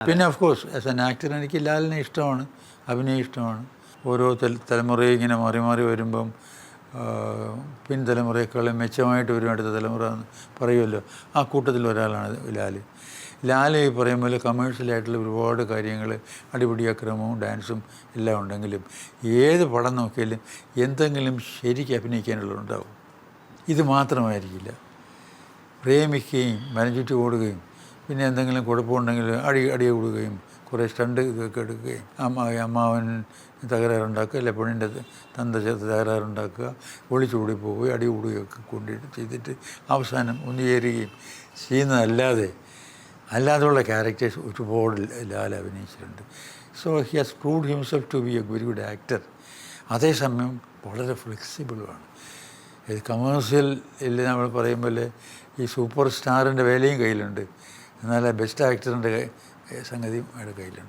പിന്നെ of course as an actor എനിക്ക് ലാലിനെ ഇഷ്ടമാണ്, അഭിനയം ഇഷ്ടമാണ്. ഓരോ തലമുറയും ഇങ്ങനെ മാറി മാറി വരുമ്പം പിൻതലമുറയെക്കാളും മെച്ചമായിട്ട് വരും അടുത്ത തലമുറ എന്ന് പറയുമല്ലോ. ആ കൂട്ടത്തിൽ ഒരാളാണ് ലാൽ ഈ പറയും പോലെ കമേഴ്ഷ്യലായിട്ടുള്ള ഒരുപാട് കാര്യങ്ങൾ, അടിപിടി അക്രമവും ഡാൻസും എല്ലാം ഉണ്ടെങ്കിലും ഏത് പടം നോക്കിയാലും എന്തെങ്കിലും ശരിക്ക് അഭിനയിക്കാനുള്ളതുണ്ടാവും. ഇത് മാത്രമായിരിക്കില്ല. പ്രേമിക്കുകയും മരഞ്ചുറ്റി ഓടുകയും പിന്നെ എന്തെങ്കിലും കുഴപ്പമുണ്ടെങ്കിൽ അടി കൂടുകയും കുറേ സ്റ്റണ്ട് ഇതൊക്കെ എടുക്കുകയും അമ്മാവൻ തകരാറുണ്ടാക്കുക, അല്ലെ പെണ്ണിൻ്റെ തന്ത തകരാറുണ്ടാക്കുക, ഒളിച്ചോടി പോവുകയും അടി കൂടുകയൊക്കെ കൊണ്ടിട്ട് ചെയ്തിട്ട് അവസാനം ഒന്ന് ചേരുകയും അല്ലാതെയുള്ള ക്യാരക്ടേഴ്സ് ഒരുപാട് ലാൽ അഭിനയിച്ചിട്ടുണ്ട്. So he has proved himself to be a very good actor. അതേസമയം വളരെ ഫ്ലെക്സിബിളുമാണ്. ഇത് കമേഴ്സ്യൽ നമ്മൾ പറയുമ്പോൾ ഈ സൂപ്പർ സ്റ്റാറിൻ്റെ വേലയും കയ്യിലുണ്ട്, എന്നാൽ ബെസ്റ്റ് ആക്ടറിൻ്റെ സംഗതിയും അയാളുടെ കയ്യിലുണ്ട്.